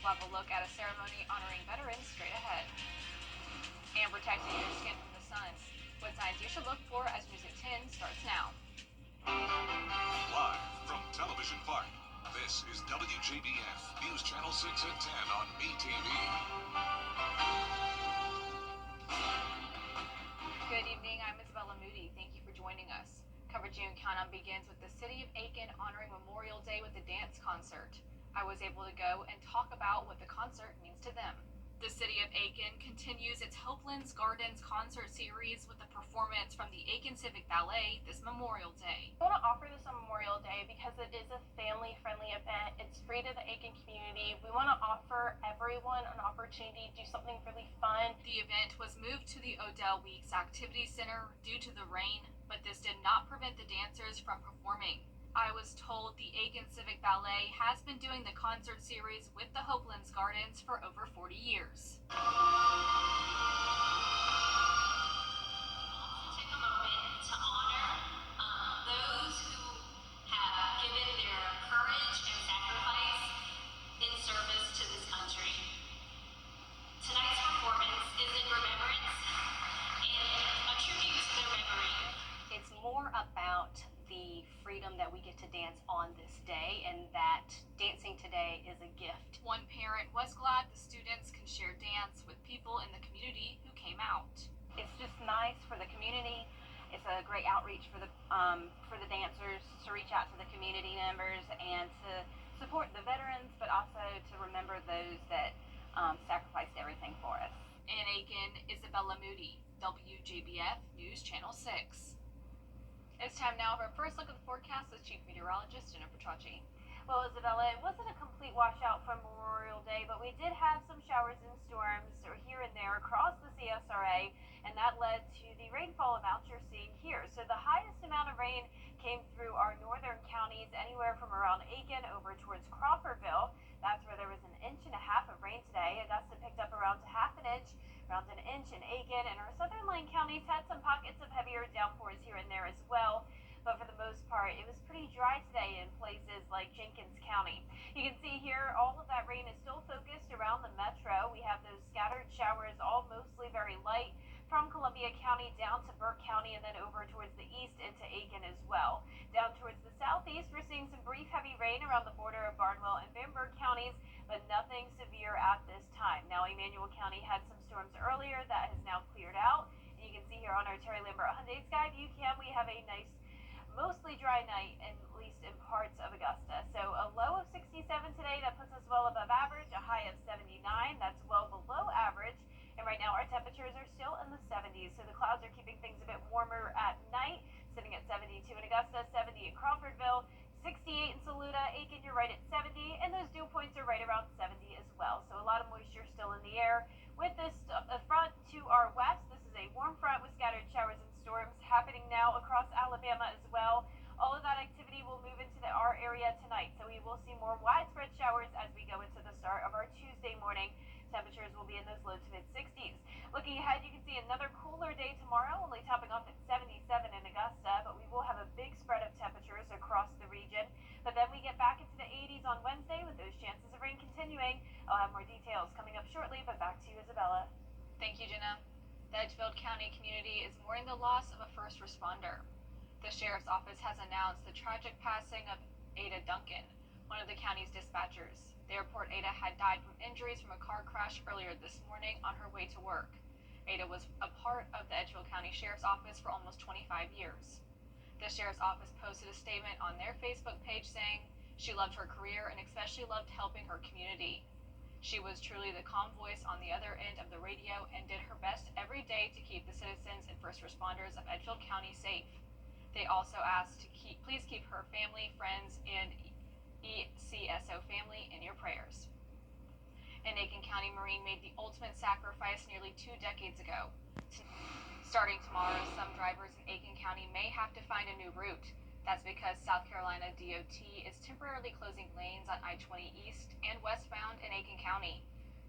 We'll have a look at a ceremony honoring veterans straight ahead. And protecting your skin from the sun. What signs you should look for as News at 10 starts now. Live from Television Park, this is WJBF News Channel 6 at 10 on BTV. Good evening, I'm Isabella Moody. Thank you for joining us. Coverage June Countdown begins with the City of Aiken honoring Memorial Day with a dance concert. I was able to go and talk about what the concert means to them. The City of Aiken continues its Hopelands Gardens concert series with a performance from the Aiken Civic Ballet this Memorial Day. I want to offer this on Memorial Day because it is a family-friendly event. It's free to the Aiken community. We want to offer everyone an opportunity to do something really fun. The event was moved to the Odell Weeks Activity Center due to the rain, but this did not prevent the dancers from performing. I was told the Aiken Civic Ballet has been doing the concert series with the Hopelands Gardens for over 40 years. Take a moment to honor those who have given their courage and sacrifice in service to this country. Tonight's performance is in remembrance and a tribute to their memory. It's more about the freedom that we get to dance on this day, and that dancing today is a gift. One parent was glad the students can share dance with people in the community who came out. It's just nice for the community. It's a great outreach for the dancers to reach out to the community members and to support the veterans, but also to remember those that sacrificed everything for us. In Aiken, Isabella Moody, WJBF News Channel 6. It's time now for a first look at the forecast with Chief Meteorologist Jennifer Trocchi. Well, Isabella, it wasn't a complete washout from Memorial Day, but we did have some showers and storms here and there across the CSRA, and that led to the rainfall amounts you're seeing here. So the highest amount of rain came through our northern counties, anywhere from around Aiken over towards Crawfordville. That's where there was 1.5 inches of rain today. Augusta picked up around half an inch, around 1 inch in Aiken, and our southern line counties had some pockets of heavier downpours here and there as well. But for the most part, it was pretty dry today in places like Jenkins County. You can see here all of that rain is still focused around the metro. We have those scattered showers, all mostly very light, from Columbia County down to Burke County and then over towards the east into Aiken as well. Down towards the southeast, we're seeing some brief heavy rain around the border of Barnwell and Bamberg counties, but nothing severe at this time. Now, Emmanuel County had some storms earlier that has now cleared out. And you can see here on our Terry Lambert Hyundai Sky View Cam, we have a nice mostly dry night, at least in parts of Augusta. So a low of 67 today, that puts us well above average, a high of 79, that's well below average. And right now our temperatures are still in the 70s, so the clouds are keeping things a bit warmer at night, sitting at 72 in Augusta, 70 in Crawfordville, 68 in Saluda. Aiken, you're right at 70, and those dew points are right around 70 as well. So a lot of moisture still in the air. With this front to our west, this is a warm front with scattered showers and storms happening now across Alabama as well. All of that activity will move into our area tonight, so we will see more widespread showers as we go into the start of our Tuesday morning. Temperatures will be in those low to mid 60s. Looking ahead, you can see another cooler day tomorrow, only topping off at 77 in Augusta, but we will have a big spread of temperatures across the region. But then we get back into the 80s on Wednesday with those chances of rain continuing. I'll have more details coming up shortly, but back to you, Isabella. Thank you, Jenna. The Edgefield County community is mourning the loss of a first responder. The sheriff's office has announced the tragic passing of Ada Duncan, one of the county's dispatchers. They report Ada had died from injuries from a car crash earlier this morning on her way to work. Ada was a part of the Edgefield County Sheriff's Office for almost 25 years. The Sheriff's Office posted a statement on their Facebook page saying she loved her career and especially loved helping her community. She was truly the calm voice on the other end of the radio and did her best every day to keep the citizens and first responders of Edgefield County safe. They also asked to please keep her family, friends, and ECSO family in your prayers. An Aiken County Marine made the ultimate sacrifice nearly 2 decades ago. Starting tomorrow, some drivers in Aiken County may have to find a new route. That's because South Carolina DOT is temporarily closing lanes on I-20 East and westbound in Aiken County.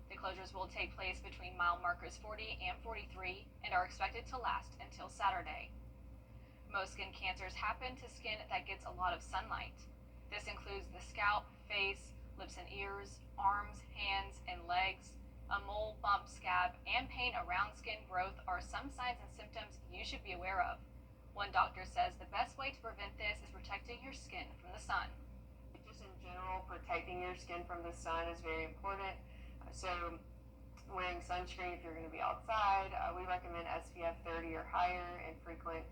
The closures will take place between mile markers 40 and 43 and are expected to last until Saturday. Most skin cancers happen to skin that gets a lot of sunlight. This includes the scalp, face, lips and ears, ears, arms, hands, and legs. A mole, bump, scab, and pain around skin growth are some signs and symptoms you should be aware of. One doctor says the best way to prevent this is protecting your skin from the sun. Just in general, protecting your skin from the sun is very important. So wearing sunscreen if you're going to be outside. We recommend SPF 30 or higher and frequent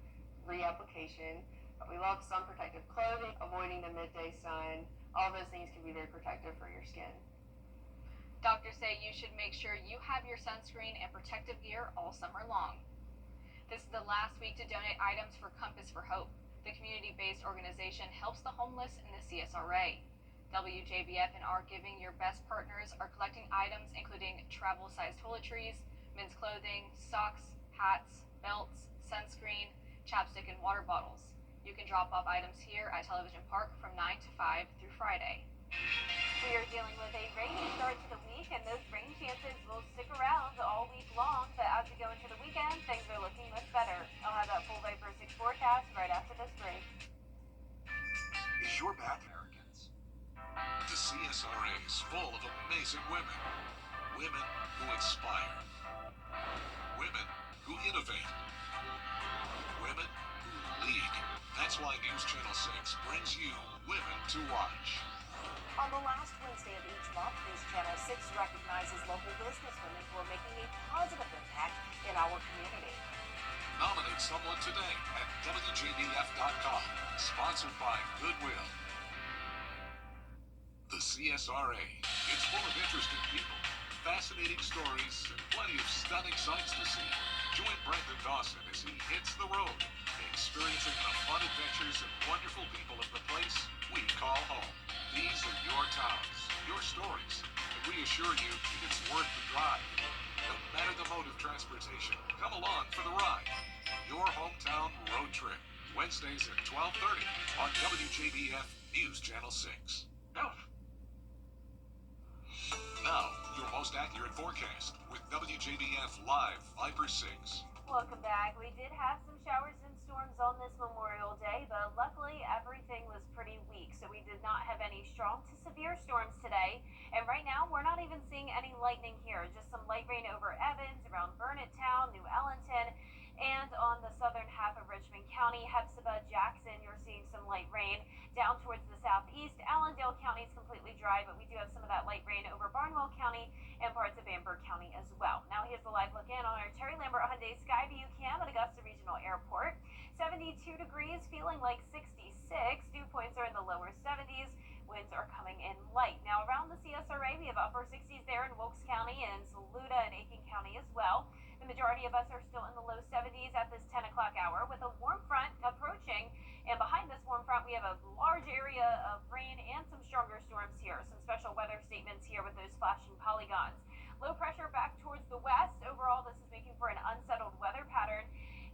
reapplication. We love sun protective clothing, avoiding the midday sun. All those things can be very protective for your skin. Doctors say you should make sure you have your sunscreen and protective gear all summer long. This is the last week to donate items for Compass for Hope. The community-based organization helps the homeless in the CSRA. WJBF and our Giving Your Best partners are collecting items including travel-sized toiletries, men's clothing, socks, hats, belts, sunscreen, chapstick, and water bottles. You can drop off items here at Television Park from 9 to 5 through Friday. We are dealing with a rainy start to the week, and those rain chances will stick around all week long, but as we go into the weekend, things are looking much better. I'll have that full Viper 6 forecast right after this break. Is your back Americans? The CSRA is full of amazing women. Women who inspire. Women who innovate. Women who lead. That's why News Channel 6 brings you Women to Watch. On the last Wednesday of each month, News Channel 6 recognizes local businesswomen who are making a positive impact in our community. Nominate someone today at WJBF.com. Sponsored by Goodwill. The CSRA. It's full of interesting people, fascinating stories, and plenty of stunning sights to see. Join Brendan Dawson as he hits the road, experiencing the fun adventures and wonderful people of the place we call home. These are your towns, your stories, and we assure you it's worth the drive. No matter the mode of transportation, come along for the ride. Your hometown road trip. Wednesdays at 12:30 on WJBF News Channel 6. Now, your most accurate forecast with WJBF Live Viper 6. Welcome back. We did have some showers and storms on this Memorial Day, but luckily everything was pretty weak, so we did not have any strong to severe storms today. And right now, we're not even seeing any lightning here, just some light rain over Evans, around Burnett Town, New Ellington, and on the southern half of Richmond County, Hepzibah, Jackson, you're seeing some light rain. Down towards the southeast, Allendale County is completely dry, but we do have some of that light rain over Barnwell County and parts of Bamberg County as well. Now here's the live look in on our Terry Lambert Hyundai Skyview cam at Augusta Regional Airport. 72 degrees, feeling like 66. Dew points are in the lower 70s. Winds are coming in light. Now around the CSRA, we have upper 60s there in Wilkes County and Saluda and Aiken County as well. The majority of us are still in the low 70s at this 10 o'clock hour with a warm front approaching. And behind this warm front, we have a large area of rain and some stronger storms here. Some special weather statements here with those flashing polygons. Low pressure back towards the west. Overall, this is making for an unsettled weather pattern.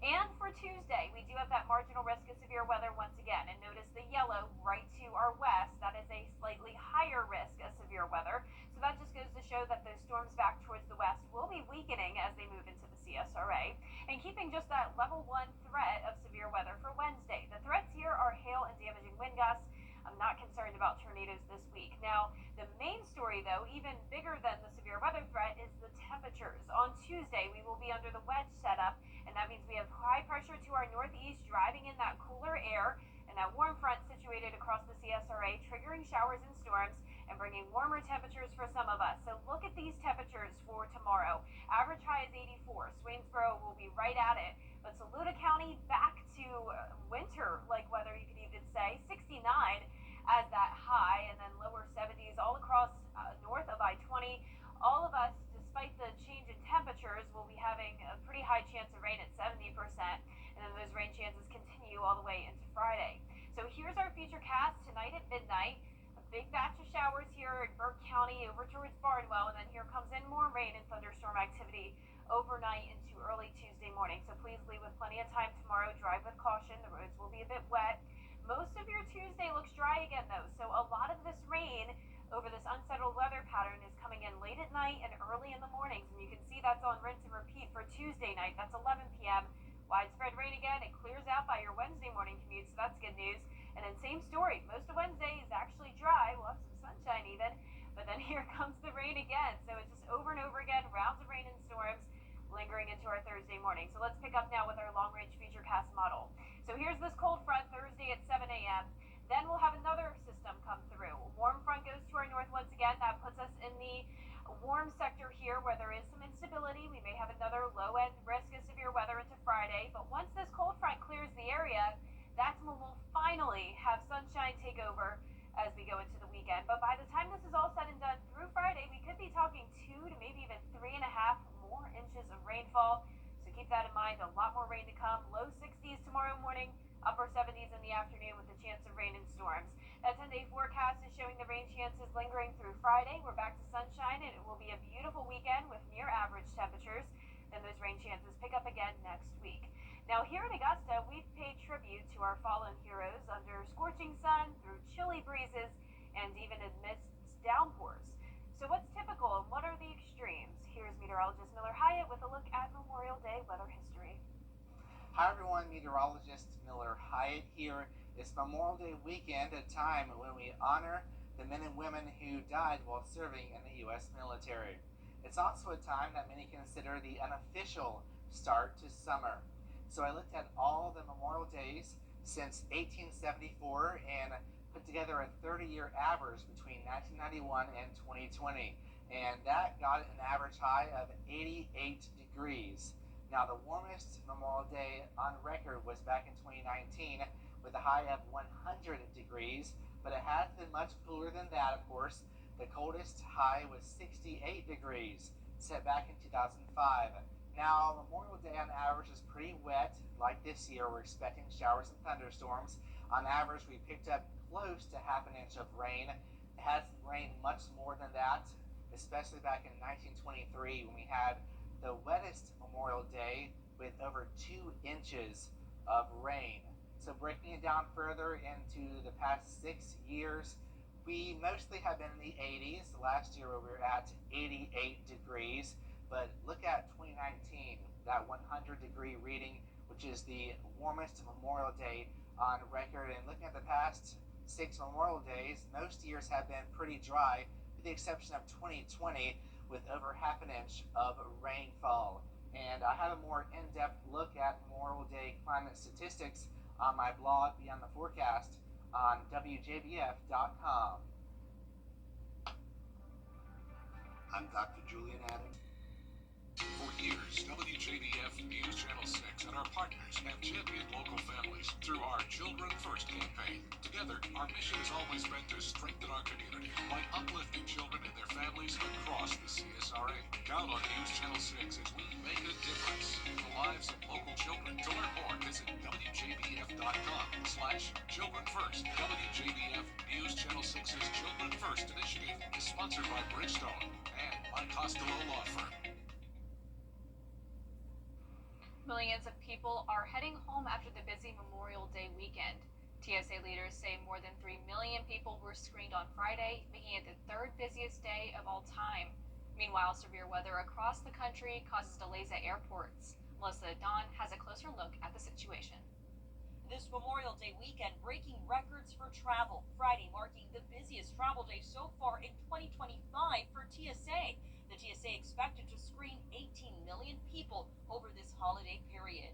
And for Tuesday, we do have that marginal risk of severe weather once again. And notice the yellow right to our west. That is a slightly higher risk of severe weather. So that just goes to show that those storms back towards the west will be weakening as they move into the CSRA. And keeping just that level 1 threat of severe weather for Wednesday. The threats here are hail and damaging wind gusts. I'm not concerned about tornadoes this week. Now, the main story, though, even bigger than the severe weather threat, is the temperatures. On Tuesday, we will be under the wedge setup, and that means we have high pressure to our northeast driving in that cooler air, and that warm front situated across the CSRA, triggering showers and storms and bringing warmer temperatures for some of us. So look at these temperatures for tomorrow. Average high is 84. Swainsboro will be right at it, but Saluda County back to winter-like weather, you could even say. 69 as that high, and then lower 70s all across north of I-20. All of us, despite the change in temperatures, will be having a pretty high chance of rain at 70%, and then those rain chances continue all the way into Friday. So here's our future cast tonight at midnight. A big batch of showers here in Burke County over towards Barnwell, and then here comes in more rain and thunderstorm activity overnight into early Tuesday morning. So please leave with plenty of time tomorrow. Drive with caution. The roads will be a bit wet. Most of your Tuesday looks dry again, though, so a lot of this rain over this unsettled weather pattern is coming in late at night and early in the mornings, and you can see that's on rinse and repeat for Tuesday night. That's 11 p.m. Widespread rain again. It clears out by your Wednesday morning commute, so that's good news. And then same story. Most of Wednesday is actually dry. We'll have some sunshine even, but then here comes the rain again. So it's just over and over again, rounds of rain and storms lingering into our Thursday morning. So let's pick up now with our long-range futurecast model. So here's this cold front Thursday at 7 a.m. Then we'll have another system come through. A warm front goes to our north once again. That puts us in the warm sector here where there is some instability. We may have another low-end risk of severe weather into Friday. But once this cold front clears the area, that's when we'll finally have sunshine take over as we go into the weekend. But by the time this is all said and done through Friday, we could be talking 2 to maybe even 3.5 more inches of rainfall. So keep that in mind. A lot more rain to come. Low 60s tomorrow morning, upper 70s in the afternoon with a chance of rain and storms. That 10-day forecast is showing the rain chances lingering through Friday. We're back to sunshine and it will be a beautiful weekend with near average temperatures. Then those rain chances pick up again next week. Now here in Augusta, we've paid tribute to our fallen heroes under scorching sun, through chilly breezes, and even amidst downpours. So what's typical and what are the extremes? Here's meteorologist Miller Hyatt with a look at Memorial Day weather history. Hi everyone, meteorologist Miller Hyatt here. It's Memorial Day weekend, a time when we honor the men and women who died while serving in the U.S. military. It's also a time that many consider the unofficial start to summer. So I looked at all the Memorial Days since 1874 and put together a 30-year average between 1991 and 2020. And that got an average high of 88 degrees. Now the warmest Memorial Day on record was back in 2019 with a high of 100 degrees, but it has been much cooler than that, of course. The coldest high was 68 degrees, set back in 2005. Now, Memorial Day on average is pretty wet. Like this year, we're expecting showers and thunderstorms. On average, we picked up close to half an inch of rain. It has rained much more than that, especially back in 1923 when we had the wettest Memorial Day with over 2 inches of rain. So breaking it down further into the past 6 years, we mostly have been in the 80s. Last year we were at 88 degrees. But look at 2019, that 100-degree reading, which is the warmest Memorial Day on record. And looking at the past 6 Memorial Days, most years have been pretty dry, with the exception of 2020, with over half an inch of rainfall. And I have a more in-depth look at Memorial Day climate statistics on my blog Beyond the Forecast on WJBF.com. I'm Dr. Julian Adams. For years, WJBF News Channel 6 and our partners have championed local families through our Children First campaign. Together, our mission has always been to strengthen our community by uplifting children and their families across the CSRA. Count on News Channel 6 as we make a difference in the lives of local children. To learn more, visit WJBF.com/Children First. WJBF News Channel 6's Children First initiative is sponsored by Bridgestone and my Costello Law Firm. Millions of people are heading home after the busy Memorial Day weekend. TSA leaders say more than 3 million people were screened on Friday, making it the 3rd busiest day of all time. Meanwhile, severe weather across the country causes delays at airports. Melissa Dawn has a closer look at the situation. This Memorial Day weekend breaking records for travel. Friday marking the busiest travel day so far in 2025 for TSA. The TSA expected to screen 18 million people over this holiday period.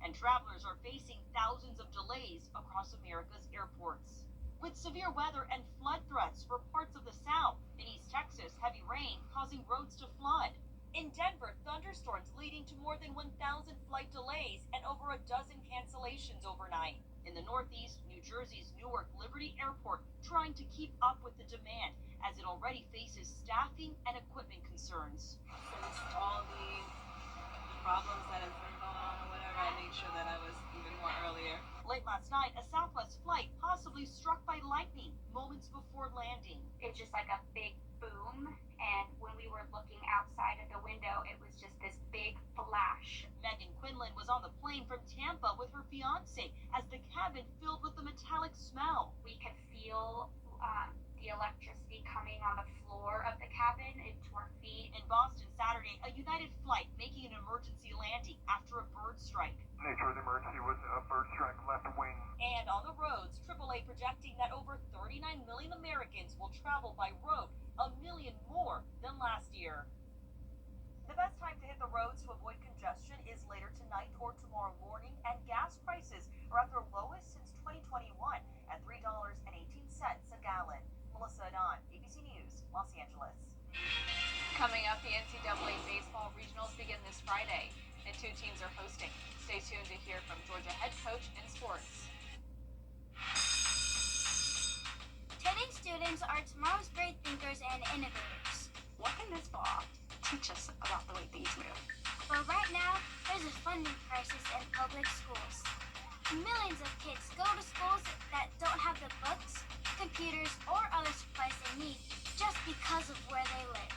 And travelers are facing thousands of delays across America's airports. With severe weather and flood threats for parts of the South. In East Texas, heavy rain causing roads to flood. In Denver, thunderstorms leading to more than 1,000 flight delays and over a dozen cancellations overnight. In the Northeast, New Jersey's Newark Liberty Airport trying to keep up with the demand as it already faces staffing and equipment concerns. So with all the problems that have been going on or whatever, I made sure that I was even more earlier. Late last night, a Southwest flight possibly struck by lightning moments before landing. It's just like a big boom, and when we were looking outside of the window, it was just this big flash. Megan Quinlan was on the plane from Tampa with her fiance as the cabin filled with the metallic smell. We could feel the electricity coming on the floor of the cabin into our feet. In Boston Saturday, a United flight making an emergency landing after a bird strike. Nature of the emergency was a bird strike left wing. And on the roads, AAA projecting that over 39 million Americans will travel by road, 1 million roads to avoid congestion is later tonight or tomorrow morning, and gas prices are at their lowest since 2021 at $3.18 a gallon. Melissa Adon, ABC News, Los Angeles. Coming up, the NCAA baseball regionals begin this Friday, and 2 teams are hosting. Stay tuned to hear from Georgia head coach in sports. Today students are tomorrow's great thinkers and innovators. What can this fall teach us about the way things move? But right now, there's a funding crisis in public schools. Millions of kids go to schools that don't have the books, computers, or other supplies they need just because of where they live.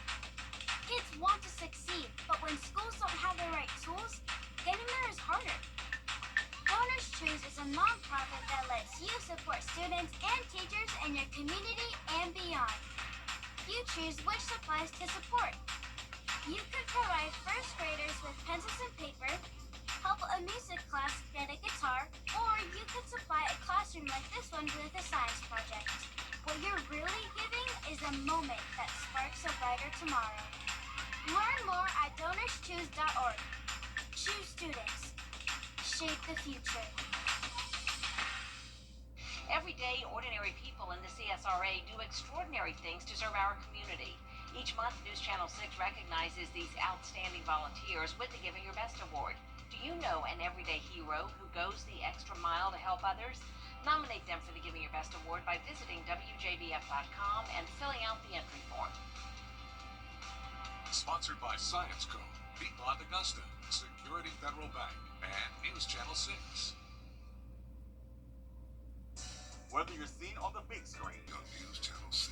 Kids want to succeed, but when schools don't have the right tools, getting there is harder. Donors Choose is a nonprofit that lets you support students and teachers in your community and beyond. You choose which supplies to support. You could provide first graders with pencils and paper, help a music class get a guitar, or you could supply a classroom like this one with a science project. What you're really giving is a moment that sparks a brighter tomorrow. Learn more at DonorsChoose.org. Choose students. Shape the future. Every day, ordinary people in the CSRA do extraordinary things to serve our community. Each month, News Channel 6 recognizes these outstanding volunteers with the Giving Your Best Award. Do you know an everyday hero who goes the extra mile to help others? Nominate them for the Giving Your Best Award by visiting WJBF.com and filling out the entry form. Sponsored by Science Co., Piedmont Augusta, Security Federal Bank, and News Channel 6. Whether you're seen on the big screen on News Channel 6.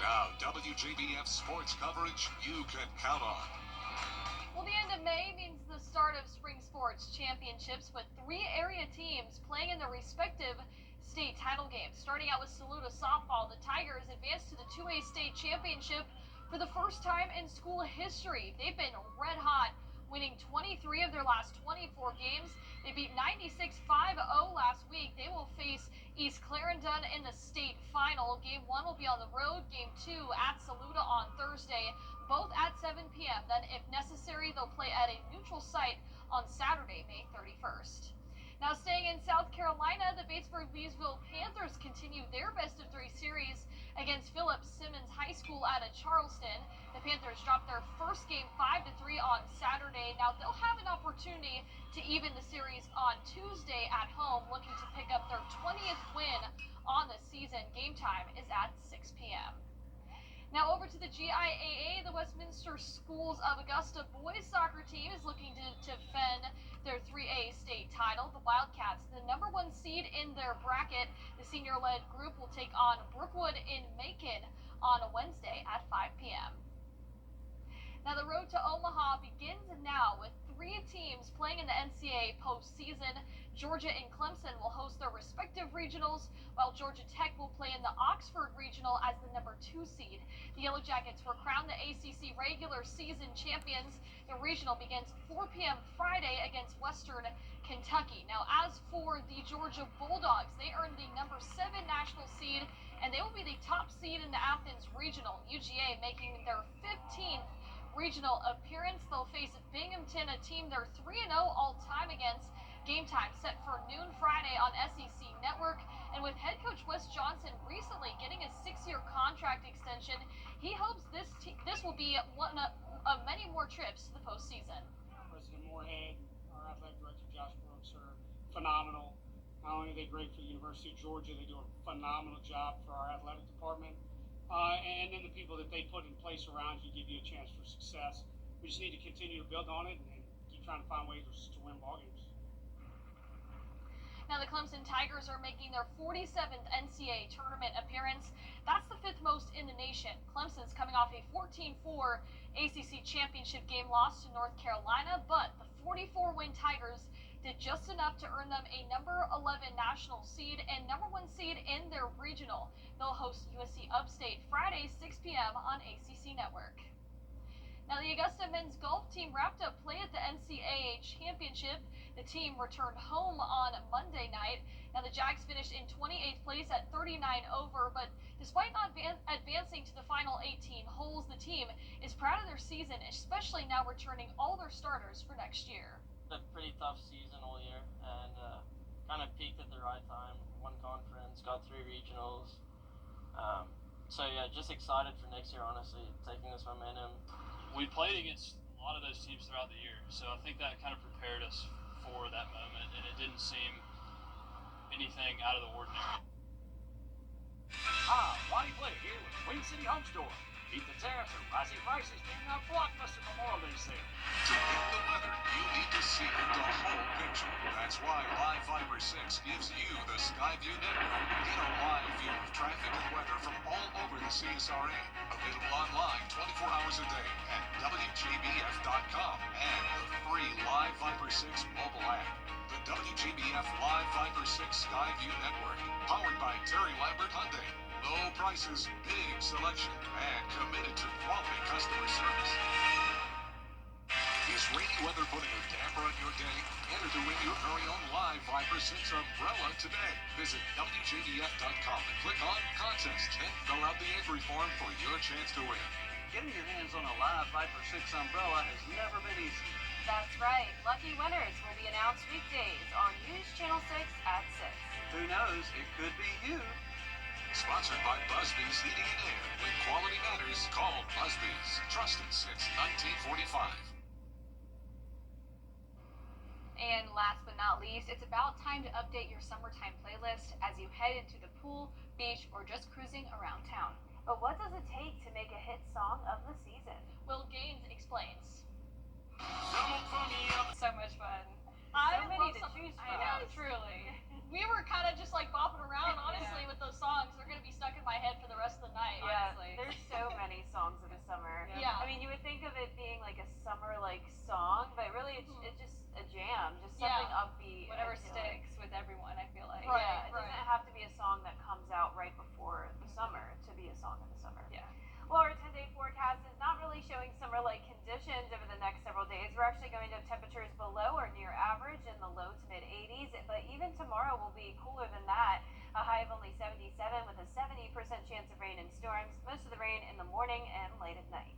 Now, WJBF sports coverage you can count on. Well, the end of May means the start of spring sports championships with 3 area teams playing in their respective state title games. Starting out with Saluda softball, the Tigers advanced to the 2A state championship for the first time in school history. They've been red hot, winning 23 of their last 24 games. They beat 96-5-0 last week. They will face East Clarendon in the state final. Game 1 will be on the road. Game 2 at Saluda on Thursday, both at 7 p.m. Then, if necessary, they'll play at a neutral site on Saturday, May 31st. Now, staying in South Carolina, the Batesburg-Leesville Panthers continue their best-of-3 series against Phillips Simmons High School out of Charleston. The Panthers dropped their first game 5-3 on Saturday. Now, they'll have an opportunity to even the series on Tuesday at home, looking to pick up their 20th win on the season. Game time is at 6 p.m. Now over to the GIAA, the Westminster Schools of Augusta boys soccer team is looking to defend their 3A state title. The Wildcats, the number 1 seed in their bracket, the senior-led group will take on Brookwood in Macon on a Wednesday at 5 p.m. Now the road to Omaha begins now with 3 teams playing in the NCAA postseason. Georgia and Clemson will host their respective regionals, while Georgia Tech will play in the Oxford Regional as the number 2 seed. The Yellow Jackets were crowned the ACC regular season champions. The regional begins 4 p.m. Friday against Western Kentucky. Now, as for the Georgia Bulldogs, they earned the number 7 national seed, and they will be the top seed in the Athens Regional. UGA making their 15th regional appearance. They'll face Binghamton, a team they're 3-0 all-time against. Game time set for noon Friday on SEC Network. And with head coach Wes Johnson recently getting a 6-year contract extension, he hopes this will be one of many more trips to the postseason. President Moorhead, our athletic director Josh Brooks are phenomenal. Not only are they great for the University of Georgia, they do a phenomenal job for our athletic department. And then the people that they put in place around you give you a chance for success. We just need to continue to build on it and keep trying to find ways to win ball games. Now, the Clemson Tigers are making their 47th NCAA tournament appearance. That's the 5th most in the nation. Clemson's coming off a 14-4 ACC championship game loss to North Carolina, but the 44-win Tigers did just enough to earn them a number 11 national seed and number 1 seed in their regional. They'll host USC Upstate Friday, 6 p.m. on ACC Network. Now, the Augusta men's golf team wrapped up play at the NCAA championship. The team returned home on Monday night. Now, the Jags finished in 28th place place at 39 over, but despite not advancing to the final 18 holes, the team is proud of their season, especially now returning all their starters for next year. A pretty tough season all year, and kind of peaked at the right time. Won conference, got 3 regionals. So yeah, just excited for next year, honestly, taking this momentum. We played against a lot of those teams throughout the year, so I think that kind of prepared us for that moment, and it didn't seem anything out of the ordinary. Ah, Ronnie Blair here with Queen City Home Store. Beat the tariffs and rising prices during our blockbuster Memorial Day sale. To get the weather, you need to see the whole picture. That's why Live Fiber 6 gives you the Skyview network. Get a live view of traffic and weather from all over the CSRA. Available online 24 hours a day at WJBF.com and the free Live Fiber 6 mobile app. The WJBF Live Fiber 6 Skyview network, powered by Terry Lambert Hyundai. Low prices, big selection, and committed to quality customer service. Is rainy weather putting a damper on your day? Enter to win your very own Live Viper 6 umbrella today. Visit WJBF.com and click on Contest. Then fill out the entry form for your chance to win. Getting your hands on a Live Viper 6 umbrella has never been easier. That's right. Lucky winners will be announced weekdays on News Channel 6 at 6. Who knows? It could be you. Sponsored by Busby's Heating and Air. When quality matters, call Busby's. Trusted since 1945. And last but not least, it's about time to update your summertime playlist as you head into the pool, beach, or just cruising around town. But what does it take to make a hit song of the season? Will Gaines explains. So much fun. So many to choose from. I know, truly. We were kind of just like bopping around, honestly, with those songs. They're going to be stuck in my head for the rest of the night, honestly. There's so many songs of the summer. Yeah. I mean, you would think of it being like a summer-like song, but really it's just a jam, just something upbeat. Whatever I feel sticks with everyone, I feel like. Right, yeah, it doesn't have to be a song that comes out right before the summer to be a song in the summer. Yeah. Well, our 10-day forecast is not really showing summer-like conditions over the next several days. We're actually going to have temperatures below or near average in the low to mid 80s, but even tomorrow will be cooler than that. A high of only 77 with a 70% chance of rain and storms, most of the rain in the morning and late at night.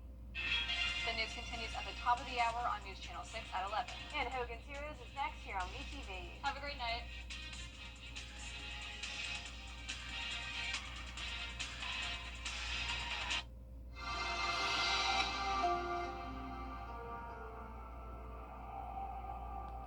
The news continues at the top of the hour on News Channel 6 at 11. And Hogan's Heroes is next here on WeTV. Have a great night.